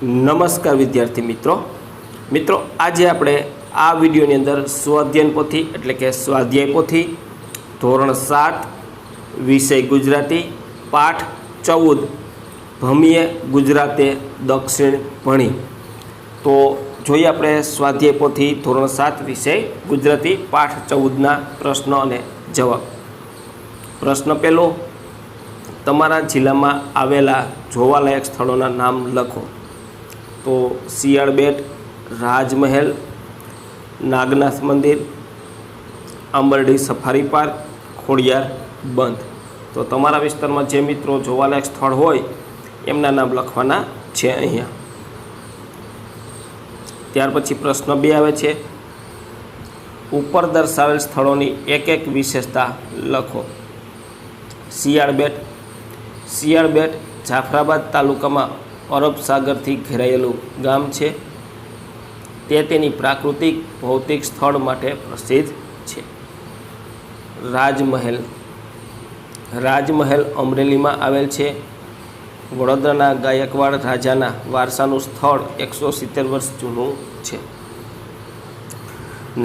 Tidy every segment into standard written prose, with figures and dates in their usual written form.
નમસ્કાર વિદ્યાર્થી મિત્રો આજે આપણે આ વિડીયોની અંદર સ્વાધ્યાયન પોથી એટલે કે સ્વાધ્યાય પોથી ધોરણ 7 વિષય ગુજરાતી પાઠ 14 ભમીએ ગુજરાતે દક્ષિણ ભણી તો જોઈએ આપણે સ્વાધ્યાય પોથી ધોરણ 7 વિષય ગુજરાતી પાઠ 14 પ્રશ્નો અને જવાબ। પ્રશ્ન પહેલો, તમારા જિલ્લામાં આવેલા જોવાલાયક સ્થળોના નામ લખો। તો શિયાળ બેટ, રાજમહેલ, નાગનાથ મંદિર, આંબરડી સફારી પાર્ક, ખોડિયાર બંધ। તો તમારા વિસ્તારમાં જે મિત્રો જોવાલાયક સ્થળ હોય એમના નામ લખવાના છે અહીંયા। ત્યાર પછી પ્રશ્ન 2 આવે છે, ઉપર દર્શાવેલ સ્થળોની એક વિશેષતા લખો। શિયાળ બેટ જાફરાબાદ તાલુકામાં અરબ સાગરથી ઘેરાયેલું ગામ છે। તે તેની પ્રાકૃતિક ભૌતિક સ્થળ માટે પ્રસિદ્ધ છે। રાજમહેલ અમરેલીમાં આવેલ છે। વડોદરાના ગાયકવાડ રાજાના વારસાનું સ્થળ 170 વર્ષ જૂનું છે।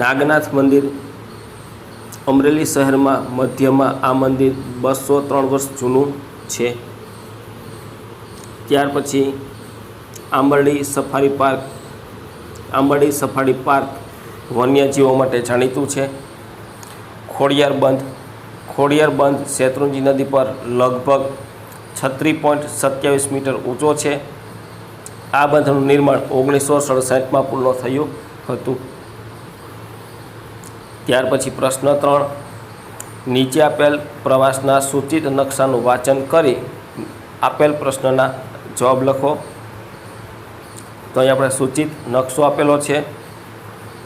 નાગનાથ મંદિર અમરેલી શહેરમાં મધ્યમાં આ મંદિર 203 વર્ષ જૂનું છે। ત્યાર પછી આંબરડી સફારી પાર્ક વન્યજીવો માટે જાણીતું છે। ખોડિયાર બંધ શેત્રુંજી નદી પર લગભગ 36.27 મીટર ઊંચો છે। આ બંધનું નિર્માણ 1967માં પૂર્ણ થયું હતું। ત્યાર પછી પ્રશ્ન 3, નીચે આપેલ પ્રવાસના સૂચિત નકશાનું વાંચન કરી આપેલ પ્રશ્નના જવાબ લખો। તો અહીં આપણે સૂચિત નકશો આપેલો છે,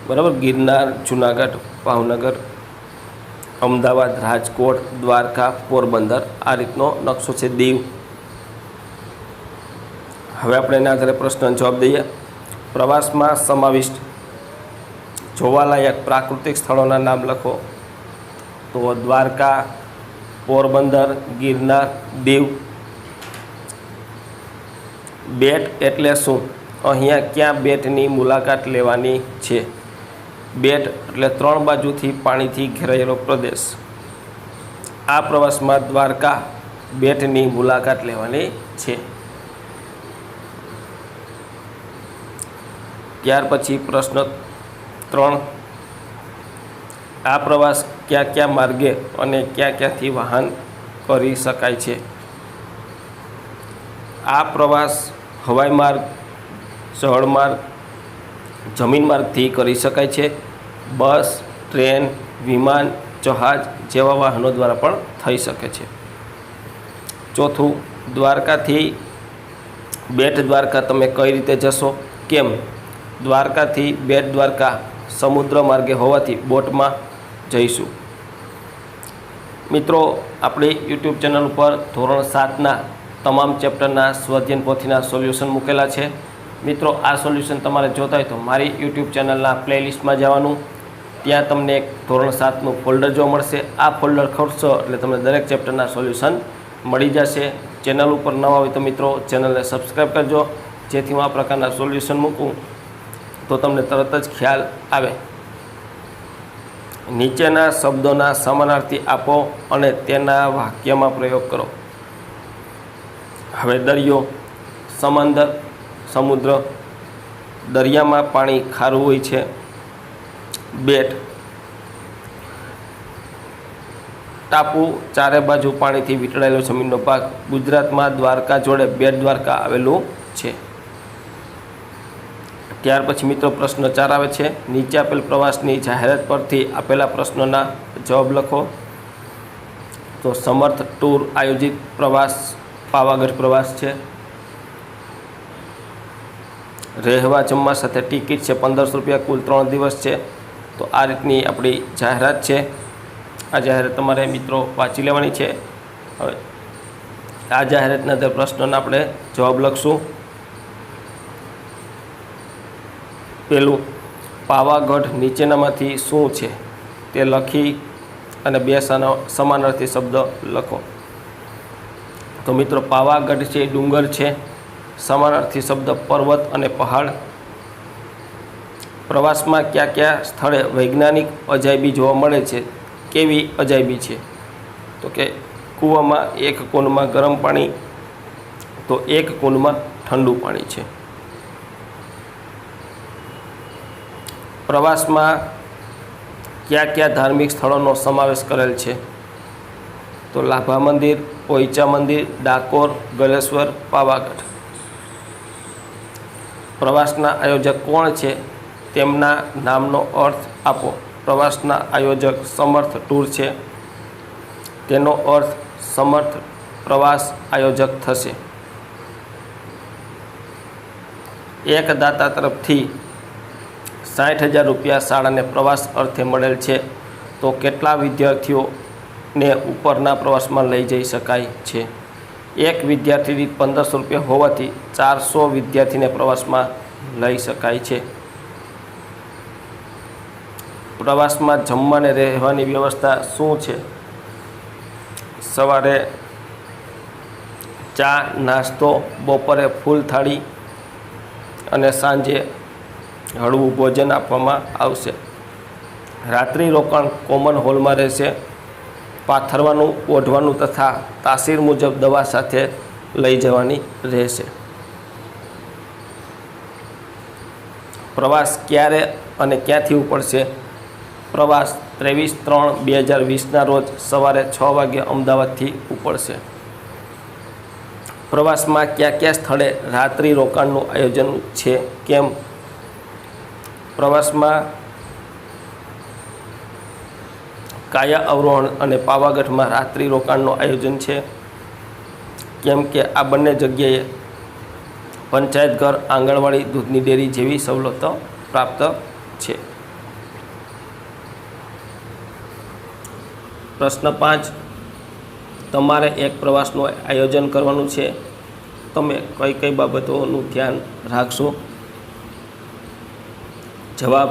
બરાબર। ગિરનાર, જુનાગઢ, ભાવનગર, અમદાવાદ, રાજકોટ, દ્વારકા, પોરબંદર, આ રીતનો નકશો છે દીવ। હવે આપણે એના આધારે પ્રશ્નનો જવાબ દઈએ। પ્રવાસમાં સમાવિષ્ટ જોવાલાયક પ્રાકૃતિક સ્થળોના નામ લખો। તો દ્વારકા, પોરબંદર, ગિરનાર, દીવ। બેટ એટલે શું? અહીંયા ક્યાં બેટની મુલાકાત લેવાની છે? બેટ એટલે 3 બાજુથી પાણીથી ઘેરાયેલો પ્રદેશ। આ પ્રવાસમાં દ્વારકા બેટની મુલાકાત લેવાની છે। ત્યાર પછી પ્રશ્ન 3, આ પ્રવાસ કયા માર્ગે અને ક્યાંથી વાહન કરી શકાય છે? આ પ્રવાસ હવાઈ માર્ગ, જળ માર્ગ, જમીન માર્ગથી કરી શકાય છે। બસ, ટ્રેન, વિમાન, જહાજ જેવા વાહનો દ્વારા પણ થઈ શકે છે। ચોથું, દ્વારકાથી બેટ દ્વારકા તમે કઈ રીતે જશો? કેમ? દ્વારકાથી બેટ દ્વારકા સમુદ્ર માર્ગે હોવાથી બોટમાં જઈશું। મિત્રો, આપણી યુટ્યુબ ચેનલ ઉપર ધોરણ 7ના તમામ ચેપ્ટરના સ્વાધ્યાયન પોથીના સોલ્યુશન મૂકેલા છે। મિત્રો, આ સોલ્યુશન તમારે જોતા હોય તો મારી યુટ્યુબ ચેનલના પ્લેલિસ્ટમાં જવાનું, ત્યાં તમને એક ધોરણ 7નું ફોલ્ડર જોવા મળશે। આ ફોલ્ડર ખોલશો એટલે તમને દરેક ચેપ્ટરના સોલ્યુશન મળી જશે। ચેનલ ઉપર નવા હોય તો મિત્રો ચેનલને સબસ્ક્રાઈબ કરજો, જેથી હું આ પ્રકારના સોલ્યુશન મૂકું તો તમને તરત જ ખ્યાલ આવે। નીચેના શબ્દોના સમાનાર્થી આપો અને તેના વાક્યમાં પ્રયોગ કરો। હવે દરિયો, સમંદર, સમુદ્ર, દરિયામાં પાણી ખારું હોય છે। બેટ, ટાપુ, ચારે બાજુ પાણીથી વીંટળાયેલો જમીનનો ભાગ। ગુજરાતમાં દ્વારકા જોડે બેટ દ્વારકા આવેલું છે। ત્યાર પછી મિત્રો પ્રશ્ન 4 આવે છે, નીચે આપેલ પ્રવાસની જાહેરાત પરથી આપેલા પ્રશ્નોના જવાબ લખો। તો સમર્થ ટૂર આયોજિત પ્રવાસ પાવાગઢ પ્રવાસ છે। રહેવા જમવા સાથે ટિકિટ છે 1500 રૂપિયા, કુલ 3 દિવસ છે। તો આ રીતની આપણી જાહેરાત છે। આ જાહેરાત તમારે મિત્રો વાંચી લેવાની છે। હવે આ જાહેરાતના અંદર પ્રશ્નોના આપણે જવાબ લખશું। પહેલું, પાવાગઢ નીચેનામાંથી શું છે તે લખી અને 2 સમાનાર્થી શબ્દ લખો। તો મિત્રો, પાવાગઢ છે ડુંગર છે, સમાનાર્થી શબ્દ પર્વત અને પહાડ. પ્રવાસમાં કયા કયા સ્થળે વૈજ્ઞાનિક અજાયબી જોવા મળે છે? કેવી અજાયબી છે? તો કે કૂવામાં એક કુંડમાં ગરમ પાણી તો એક કુંડમાં ઠંડુ પાણી છે. પ્રવાસમાં કયા કયા ધાર્મિક સ્થળોનો સમાવેશ કરેલ છે? તો લાભા મંદિર, પોઈચા મંદિર, ડાકોર, ગલેશ્વર, પાવાગઢ. પ્રવાસના આયોજક કોણ છે? તેમના નામનો અર્થ આપો. પ્રવાસના આયોજક સમર્થ ટૂર છે. તેનો અર્થ સમર્થ પ્રવાસ આયોજક થશે. એક દાતા તરફથી 60,000 રૂપિયા શાળાને પ્રવાસ અર્થે મળેલ છે તો કેટલા વિદ્યાર્થીઓને ઉપરના પ્રવાસમાં લઈ જઈ શકાય છે? એક વિદ્યાર્થી દીઠ 1500 રૂપિયા હોવાથી 400 વિદ્યાર્થીને પ્રવાસમાં લઈ શકાય છે. પ્રવાસમાં જમવાને રહેવાની વ્યવસ્થા શું છે? સવારે ચા નાસ્તો, બપોરે ફૂલ થાળી અને સાંજે હળવું ભોજન આપવામાં આવશે. રાત્રિ રોકાણ કોમન હોલમાં રહેશે. પાથરવાનું, ઓઢવાનું તથા તાસીર મુજબ દવા સાથે લઈ જવાની રહેશે. પ્રવાસ ક્યારે અને ક્યાંથી ઉપડશે? પ્રવાસ 23/3/2020ના રોજ સવારે 6 વાગ્યે અમદાવાદથી ઉપડશે. પ્રવાસમાં કયા કયા સ્થળે રાત્રિ રોકાણનું આયોજન છે? કેમ? પ્રવાસમાં કાયા અવરોહણ અને પાવાગઢમાં રાત્રિ રોકાણનું આયોજન છે. કેમ કે આ બંને જગ્યાએ પંચાયત ઘર, આંગણવાડી, દૂધની ડેરી જેવી સવલતો પ્રાપ્ત છે. પ્રશ્ન 5. તમારે એક પ્રવાસનું આયોજન કરવાનું છે. તમે કઈ કઈ બાબતોનું ધ્યાન રાખશો? જવાબ: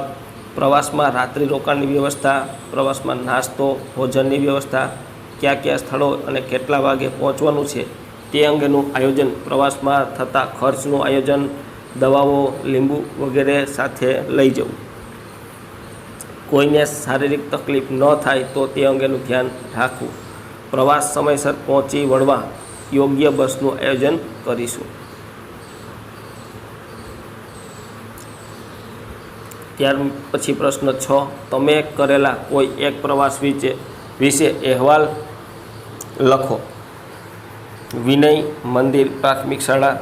પ્રવાસમાં રાત્રિ રોકાણની વ્યવસ્થા, પ્રવાસમાં નાસ્તો, ભોજનની વ્યવસ્થા, કયા કયા સ્થળો અને કેટલા વાગે પહોંચવાનું છે તે અંગેનું આયોજન, પ્રવાસમાં થતા ખર્ચનું આયોજન, દવાઓ, લીંબુ વગેરે સાથે લઈ જવું. કોઈને શારીરિક તકલીફ ન થાય તો તે અંગેનું ધ્યાન રાખવું. પ્રવાસ સમયસર પહોંચી વળવા યોગ્ય બસનું આયોજન કરીશું. ત્યાર પછી પ્રશ્ન 6. તમે કરેલા કોઈ એક પ્રવાસ વિશે અહેવાલ લખો. વિનય મંદિર પ્રાથમિક શાળા,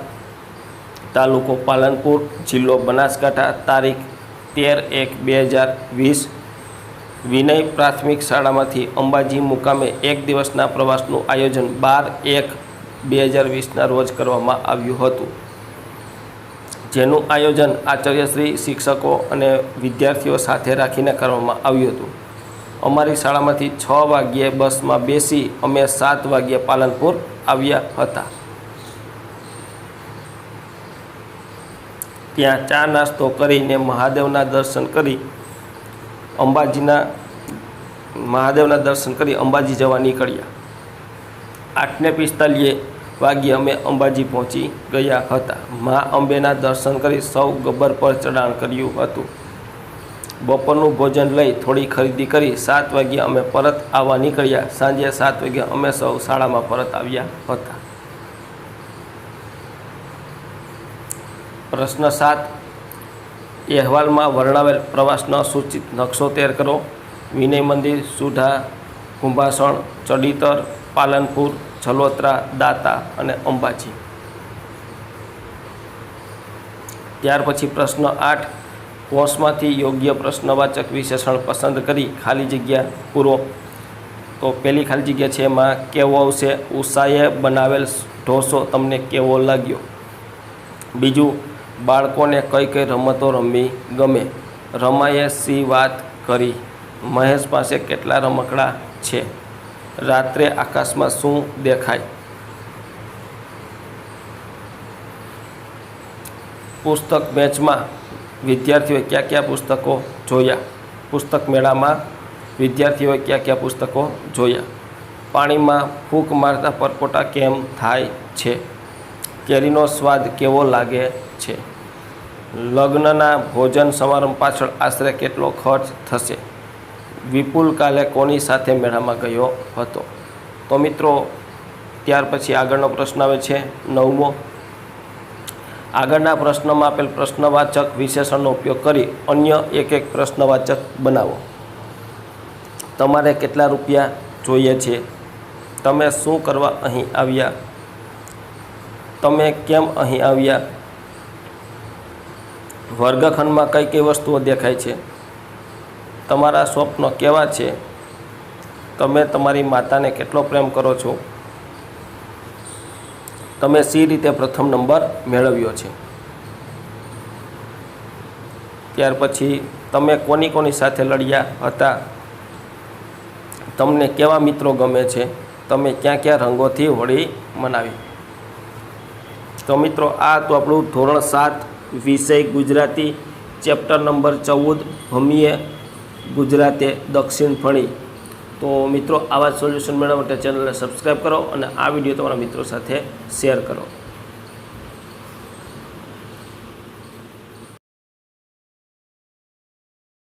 તાલુકો પાલનપુર, જિલ્લો બનાસકાંઠા, તારીખ 13/1/2020. વિનય પ્રાથમિક શાળામાંથી અંબાજી મુકામે એક દિવસના પ્રવાસનું આયોજન 12/1/2020ના રોજ કરવામાં આવ્યું હતું. જેનું આયોજન આચાર્યશ્રી, શિક્ષકો અને વિદ્યાર્થીઓ સાથે રાખીને કરવામાં આવ્યું હતું. અમારી શાળામાંથી 6 વાગ્યે બસમાં બેસી અમે 7 વાગ્યે પાલનપુર આવ્યા હતા. ત્યાં ચા નાસ્તો કરીને મહાદેવના દર્શન કરી અંબાજી જવા નીકળ્યા. 8:45 વાગ્યે અમે અંબાજી પહોંચી ગયા હતા. મા અંબેના દર્શન કરી સૌ ગબ્બર પર ચઢાણ કર્યું હતું. બપોરનું ભોજન લઈ થોડી ખરીદી કરી 7 વાગ્યે અમે પરત આવવા નીકળ્યા. સાંજે 7 વાગ્યે અમે સૌ શાળામાં પરત આવ્યા હતા. પ્રશ્ન 7. અહેવાલમાં વર્ણવેલ પ્રવાસનો સૂચિત નકશો તૈયાર કરો. વિનય મંદિર, સુઢા, કુંભાસણ, ચડીતર, પાલનપુર, છલોત્રા, દાતા અને અંબાજી. ત્યાર પછી પ્રશ્ન 8. કોષમાંથી યોગ્ય પ્રશ્નવાચક વિશેષણ પસંદ કરી ખાલી જગ્યા પૂરો. તો પહેલી ખાલી જગ્યા છે એમાં કેવો આવશે? ઉષાએ બનાવેલ ઢોસો તમને કેવો લાગ્યો? બીજું, બાળકોને કઈ કઈ રમતો રમવી ગમે? રમાએ શી વાત કરી? મહેશ પાસે કેટલા રમકડા છે? રાત્રે આકાશમાં શું દેખાય? પુસ્તક મેચમાં વિદ્યાર્થીઓએ કયા કયા પુસ્તકો જોયા? પુસ્તક મેળામાં વિદ્યાર્થીઓએ કયા કયા પુસ્તકો જોયા? પાણીમાં ફૂંક મારતા પરપોટા કેમ થાય છે? કેરીનો સ્વાદ કેવો લાગે છે? લગ્નના ભોજન સમારંભ પાછળ આશરે કેટલો ખર્ચ થશે? વિપુલ કાલે કોની સાથે મેળામાં ગયો હતો? તો મિત્રો ત્યાર પછી આગળનો પ્રશ્ન આવે છે 9મો. આગળના પ્રશ્નમાં આપેલ પ્રશ્નવાચક વિશેષણનો ઉપયોગ કરી અન્ય એક પ્રશ્નવાચક બનાવો. તમારે કેટલા રૂપિયા જોઈએ છે? તમે શું કરવા અહીં આવ્યા? તમે કેમ અહીં આવ્યા? વર્ગખંડમાં કઈ કઈ વસ્તુઓ દેખાય છે? તમારા સ્વપ્નો કેવા છે? તમે તમારી માતાને કેટલો પ્રેમ કરો છો? તમે સી રીતે પ્રથમ નંબર મેળવ્યો છે? ત્યાર પછી તમે કોની સાથે લડ્યા હતા? તમને કેવા મિત્રો ગમે છે? તમે ક્યાં રંગોથી હોળી મનાવી? તો મિત્રો આ તો આપણું ધોરણ 7 વિષય ગુજરાતી ચેપ્ટર નંબર 14 ભમીએ ગુજરાતે દક્ષિણ ફળી. તો મિત્રો આવા સોલ્યુશન મેળવવા માટે ચેનલને સબસ્ક્રાઈબ કરો અને આ વિડીયો તમારા મિત્રો સાથે શેર કરો.